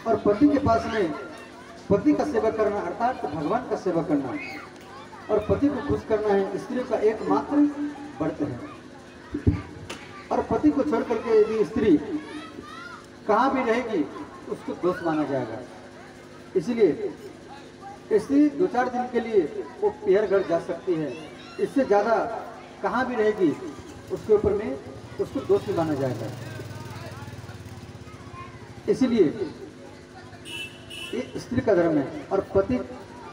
और पति के पास में पति का सेवा करना अर्थात भगवान का सेवा करना और पति को खुश करना है स्त्री का एकमात्र व्रत है। और पति को छोड़ करके यदि स्त्री कहाँ भी रहेगी उसको दोष माना जाएगा। इसलिए स्त्री 2-4 दिन के लिए वो पीहर घर जा सकती है, इससे ज़्यादा कहाँ भी रहेगी उसके ऊपर में उसको दोषी माना जाएगा। इसीलिए ये स्त्री का धर्म है। और पति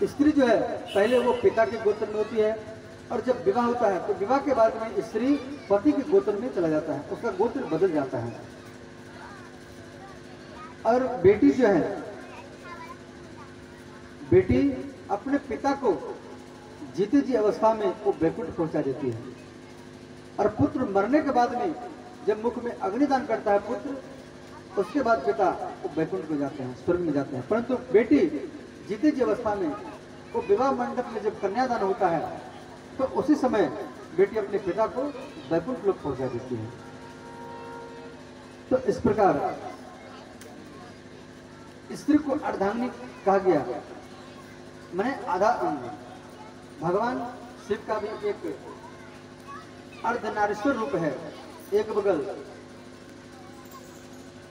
स्त्री जो है पहले वो पिता के गोत्र में होती है और जब विवाह होता है तो विवाह के बाद में स्त्री पति के गोत्र में चला जाता है, उसका गोत्र बदल जाता है। और बेटी जो है बेटी अपने पिता को जीते जी अवस्था में वो वैकुंठ पहुंचा देती है। और पुत्र मरने के बाद में जब मुख में अग्निदान करता है पुत्र, उसके बाद पिता वो वैकुंठ को जाते हैं, स्वर्ग में जाते हैं। परंतु बेटी जीते जी अवस्था में वो विवाह मंडप में जब कन्यादान होता है तो उसी समय बेटी अपने पिता को वैकुंठ लोक पहुंचा देती है। तो इस प्रकार स्त्री को अर्धांगिनी कहा गया, मैंने आधा अंग। भगवान शिव का भी एक अर्धनारीश्वर रूप है, एक बगल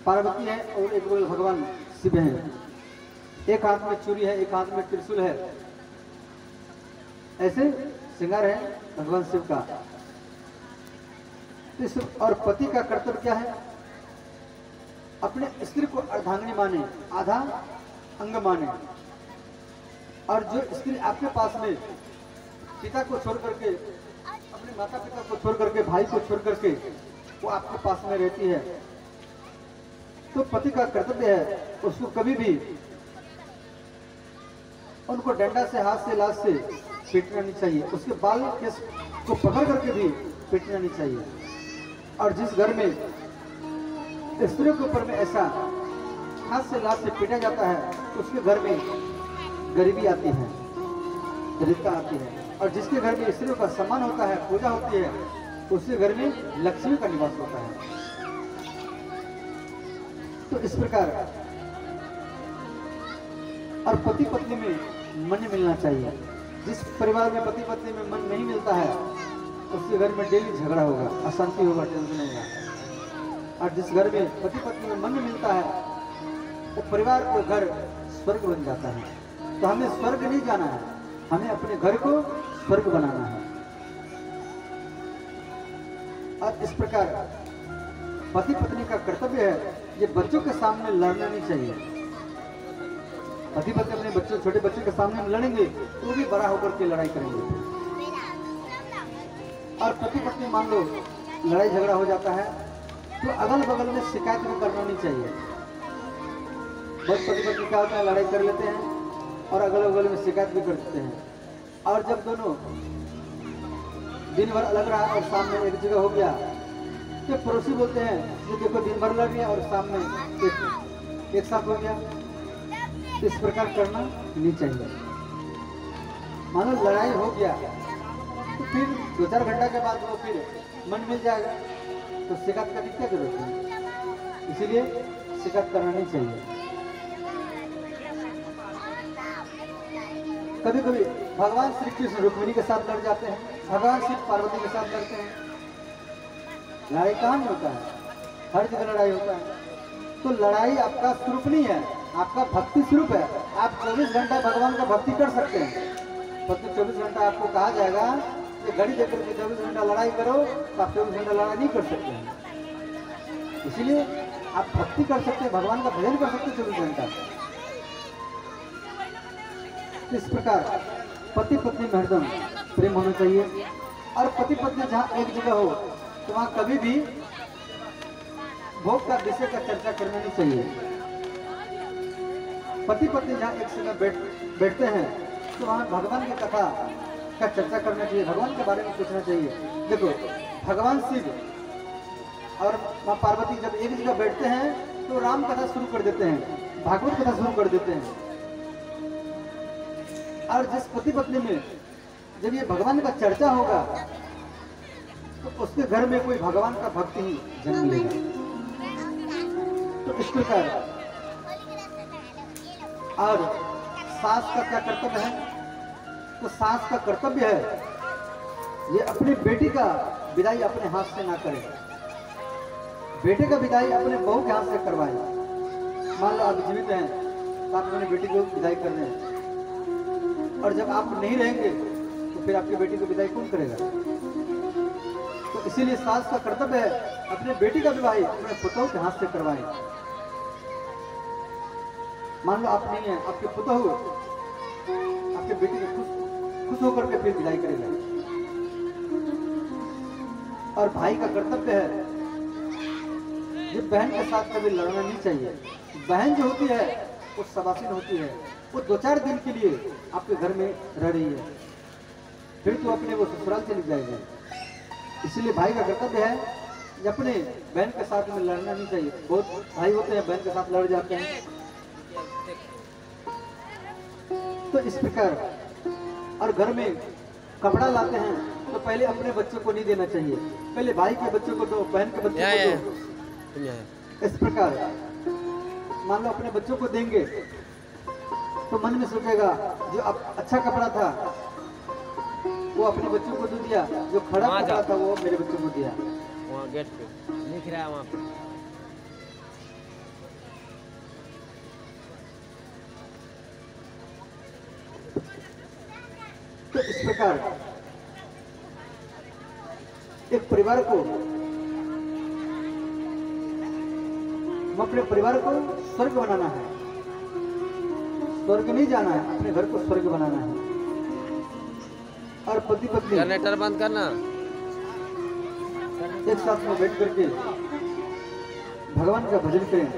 पार्वती है और एक बगल भगवान शिव है। एक हाथ में चूड़ी है, एक हाथ में त्रिशूल है, ऐसे श्रृंगार है भगवान शिव का। और पति का कर्तव्य क्या है? अपने स्त्री को अर्धांगिनी माने, आधा अंग माने। और जो स्त्री आपके पास में पिता को छोड़ करके, अपने माता पिता को छोड़ करके, भाई को छोड़ करके वो आपके पास में रहती है, तो पति का कर्तव्य है उसको कभी भी उनको डंडा से, हाथ से, लाश से पीटना नहीं चाहिए, उसके बाल केस को पकड़ करके भी पीटना नहीं चाहिए। और जिस घर में स्त्रियों के ऊपर में ऐसा हाथ से, लाश से पीटा जाता है उसके घर में गरीबी आती है, दरिद्रता आती है। और जिसके घर में स्त्रियों का सम्मान होता है, पूजा होती है, उसके घर में लक्ष्मी का निवास होता है। तो इस प्रकार और पति पत्नी में मन मिलना चाहिए। जिस परिवार में पति पत्नी में मन नहीं मिलता है उसके घर में डेली झगड़ा होगा, अशांति होगा, टेंशन होगा। और जिस घर में पति पत्नी में मन मिलता है वो परिवार को घर स्वर्ग बन जाता है। तो हमें स्वर्ग नहीं जाना है, हमें अपने घर को स्वर्ग बनाना है। और इस प्रकार पति पत्नी का कर्तव्य है, ये बच्चों के सामने लड़ना नहीं चाहिए। पति पत्नी अपने बच्चों, छोटे बच्चों के सामने लड़ेंगे तो भी बड़ा होकर के लड़ाई करेंगे। और पति पत्नी मान लो लड़ाई झगड़ा हो जाता है तो अगल बगल में शिकायत भी करना नहीं चाहिए। बहुत पति पत्नी क्या होता है, लड़ाई कर लेते हैं और अगल बगल में शिकायत भी कर देते हैं। और जब दोनों दिन भर अलग रहा और सामने एक जगह हो गया तो पड़ोसी बोलते हैं ये देखो दिन भर लड़ रही है और सामने एक साथ हो गया। इस प्रकार करना नहीं चाहिए। मानो लड़ाई हो गया तो फिर 2-4 घंटा के बाद वो फिर मन मिल जाएगा, तो शिकायत करने की क्या जरूरत है? इसीलिए शिकायत करना नहीं चाहिए। कभी कभी भगवान श्री कृष्ण रुक्मिणी के साथ लड़ जाते हैं, भगवान शिव पार्वती के साथ लड़ते हैं। लड़ाई कहाँ नहीं होता है, हर जगह लड़ाई होता है। तो लड़ाई आपका स्वरूप नहीं है, आपका भक्ति स्वरूप है। आप 24 घंटा भगवान का भक्ति कर सकते हैं, परंतु 24 घंटा आपको कहा जाएगा कि घड़ी देकर के 24 घंटा लड़ाई करो, तो आप 24 घंटा लड़ाई नहीं कर सकते हैं। इसीलिए आप भक्ति कर सकते हैं, भगवान का भजन कर सकते हैं 24 घंटा। इस प्रकार पति पत्नी में हरदम प्रेम होना चाहिए। और पति पत्नी जहाँ एक जगह हो तो वहाँ कभी भी भोग का विषय का चर्चा करना नहीं चाहिए। पति पत्नी जहाँ एक समय बैठते हैं तो वहाँ भगवान की कथा का चर्चा करना चाहिए, भगवान के बारे में पूछना चाहिए। देखो भगवान शिव और माँ पार्वती जब एक जगह बैठते हैं तो राम कथा शुरू कर देते हैं, भागवत कथा शुरू कर देते हैं। और जिस पति पत्नी में जब ये भगवान का चर्चा होगा तो उसके घर में कोई भगवान का भक्त ही जन्म लेगा। तो इस प्रकार और सास का क्या कर्तव्य है? तो सास का कर्तव्य है ये अपनी बेटी का विदाई अपने हाथ से ना करे, बेटे का विदाई अपने बहू के हाथ से करवाए। मान लो आप जीवित हैं तो आप अपनी बेटी को विदाई कर रहे हैं, और जब आप नहीं रहेंगे तो फिर आपकी बेटी को विदाई कौन करेगा? तो इसीलिए सास का कर्तव्य है अपने बेटी का विवाह अपने पुतोह के हाथ से करवाए। मान लो आप नहीं है, आपके पुतोह आपके बेटी को खुश होकर के फिर विदाई करेगा। और भाई का कर्तव्य है ये बहन के साथ कभी लड़ना नहीं चाहिए। बहन जो होती है वो सबासिन होती है, वो 2-4 दिन के लिए आपके घर में रह रही है, फिर तो अपने वो ससुराल चली जाएगी। इसीलिए भाई का कर्तव्य है कि अपने बहन के साथ में लड़ना नहीं चाहिए। बहुत भाई होते हैं बहन के साथ लड़ जाते हैं। तो इस प्रकार और घर में कपड़ा लाते हैं तो पहले अपने बच्चों को नहीं देना चाहिए, पहले भाई के बच्चों को दो, बहन के बच्चों को दो। इस प्रकार मान लो अपने बच्चों को देंगे तो मन में सोचेगा जो अब अच्छा कपड़ा था वो अपने बच्चों को दे दिया, जो खराब कपड़ा था वो मेरे बच्चों को दिया। वहाँ गेट पे लिख रहा है वहाँ पे। तो इस प्रकार एक परिवार को, अपने परिवार को स्वर्ग बनाना है, स्वर्ग नहीं जाना है, अपने घर को स्वर्ग बनाना है। और पति पत्नी जनरेटर बंद करना, एक साथ में बैठ करके भगवान का भजन करें।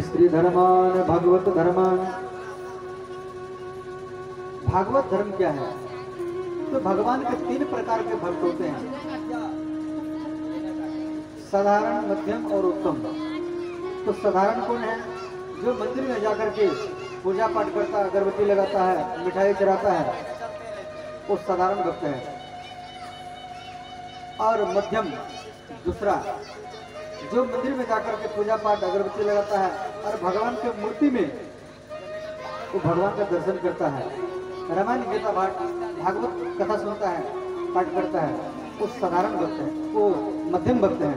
स्त्री धर्मान भागवत धर्मान। भागवत धर्म क्या है? तो भगवान के 3 प्रकार के भक्त होते हैं, साधारण, मध्यम और उत्तम। तो साधारण कौन है? जो मंदिर में जाकर के पूजा पाठ करता है, अगरबत्ती लगाता है, मिठाई चढ़ाता है, वो साधारण भक्त है। और मध्यम दूसरा, जो मंदिर में जाकर के पूजा पाठ अगरबत्ती लगाता है और भगवान के मूर्ति में वो भगवान का दर्शन करता है, रामायण गीता भागवत कथा सुनता है, पाठ करता है, वो साधारण भक्त है, वो मध्यम भक्त है।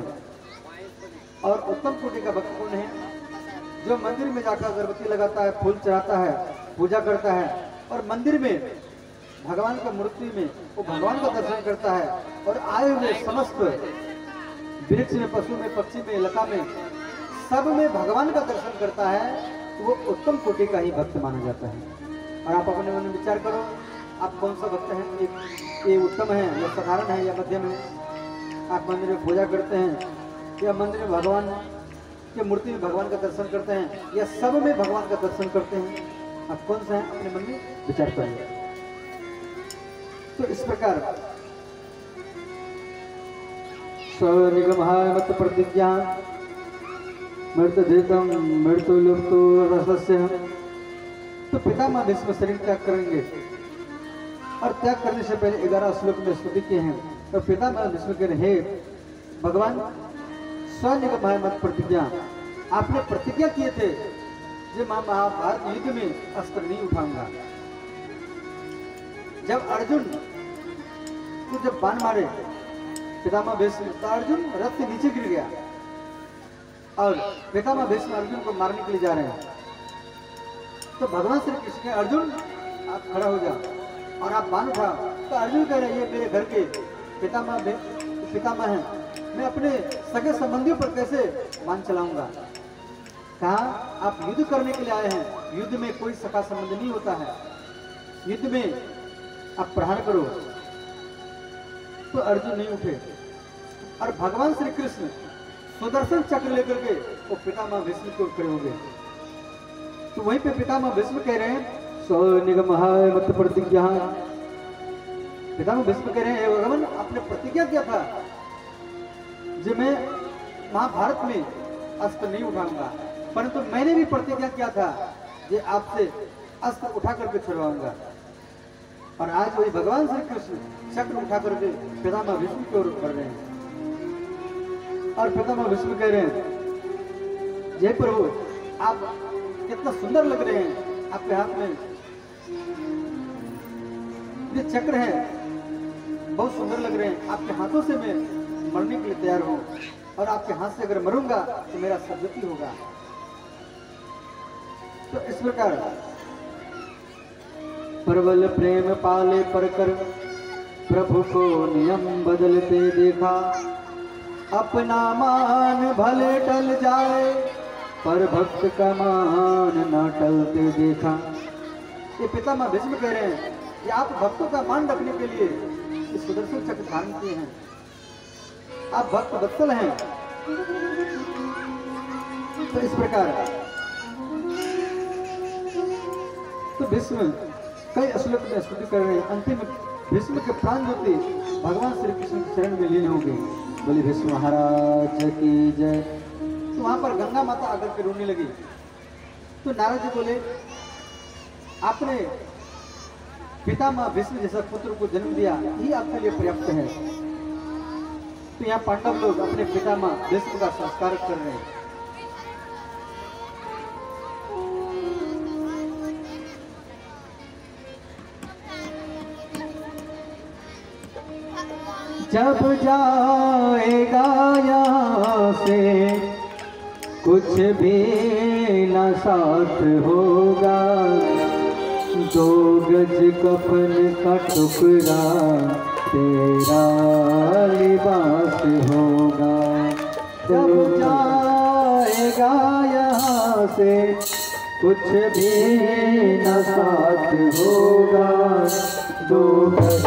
और उत्तम कोटि का भक्त कौन है? जो मंदिर में जाकर अगरबत्ती लगाता है, फूल चढ़ाता है, पूजा करता है और मंदिर में भगवान का मूर्ति में वो भगवान का दर्शन करता है, और आए हुए समस्त वृक्ष में, पशु में, पक्षी में, लता में, सब में भगवान का दर्शन करता है, तो वो उत्तम कोटि का ही भक्त माना जाता है। और आप अपने मन में विचार करो, आप कौन सा भक्त हैं? ये उत्तम है या साधारण है या मध्यम है? आप मंदिर में पूजा करते हैं या मंदिर में भगवान के मूर्ति में भगवान का दर्शन करते हैं या सब में भगवान का दर्शन करते हैं? आप कौन सा है? अपने मन में विचार करिए। तो इस प्रकार स्वनिगमहाय मत प्रतिज्ञा मृतधेतम मृत्युलुप्तो रसस्य। तो पितामह भीष्म शरीर त्याग करेंगे और त्याग करने से पहले 11 श्लोक में स्तुति किए हैं। तो पितामह भीष्म कह रहे हैं भगवान स्वनिगमहाय मत प्रतिज्ञा, आपने प्रतिज्ञा किए थे जो मैं महाभारत युद्ध में अस्त्र नहीं उठाऊंगा। जब अर्जुन को जब बाण मारे पितामह भीष्म, तो अर्जुन रथ से नीचे गिर गया और पितामह भीष्म अर्जुन को मारने के लिए जा रहे हैं। तो भगवान श्री कृष्ण ने अर्जुन आप खड़ा हो जाओ और आप बाण उठाओ। तो अर्जुन कह रहे ये मेरे घर के पितामह हैं, मैं अपने सगे संबंधियों पर कैसे बाण चलाऊंगा? कहा आप युद्ध करने के लिए आए हैं, युद्ध में कोई सखा संबंध नहीं होता है, युद्ध में आप प्रहार करो। तो अर्जुन नहीं उठे और भगवान श्री कृष्ण सुदर्शन चक्र लेकर के वो पितामह भीष्म के खड़े हो गए। तो वहीं पे पितामह भीष्म कह रहे हैं स्वनिगमहाय मत प्रतिज्ञा। पितामह भीष्म कह रहे हैं भगवान आपने प्रतिज्ञा किया था जो मैं महाभारत में अस्त्र नहीं उठाऊंगा, परंतु मैंने भी प्रतिज्ञा किया था ये आपसे अस्त्र उठा करके छुड़वाऊंगा। और आज वही भगवान श्री कृष्ण चक्र उठा करके पितामह भीष्म की ओर बढ़ रहे हैं। और पितामह भीष्म कह रहे हैं जय प्रभु आप कितना सुंदर लग रहे हैं, आपके हाथ में ये चक्र है, बहुत सुंदर लग रहे हैं। आपके हाथों से मैं मरने के लिए तैयार हूं, और आपके हाथ से अगर मरूंगा तो मेरा सदगति होगा। तो इस प्रकार प्रबल प्रेम पाले पर कर प्रभु को नियम बदलते देखा। अपना मान भले टल जाए पर भक्त का मान न टलते देखा। ये पितामह भीष्म कह रहे हैं कि आप भक्तों का मान रखने के लिए इस सुदर्शन चक्र धारण किए हैं। आप भक्त वत्सल हैं। तो इस प्रकार तो भीष्म कई श्लोक में स्तुति कर रहे हैं। अंतिम भीष्म के प्राण ज्योति भगवान श्री कृष्ण के चरण में लीन हो गई। बोले भीष्म महाराज की जय। तो वहां पर गंगा माता आकर के रोने लगी। तो नारद जी बोले आपने पितामह भीष्म जैसा पुत्र को जन्म दिया, ये आपके लिए पर्याप्त है। तो यहाँ पांडव लोग अपने पितामह भीष्म का संस्कार कर रहे हैं। जब जाएगा यहाँ से कुछ भी न साथ होगा, 2 गज कफन का टुकड़ा तेरा लिबास होगा। जब जाएगा यहाँ से कुछ भी न साथ होगा, 2 गज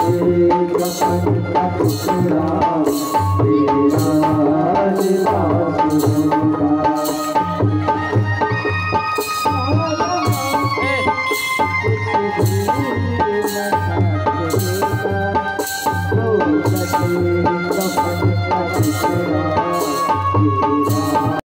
कफन का टुकड़ा तेरा लिबास होगा। कफन का टुकड़ा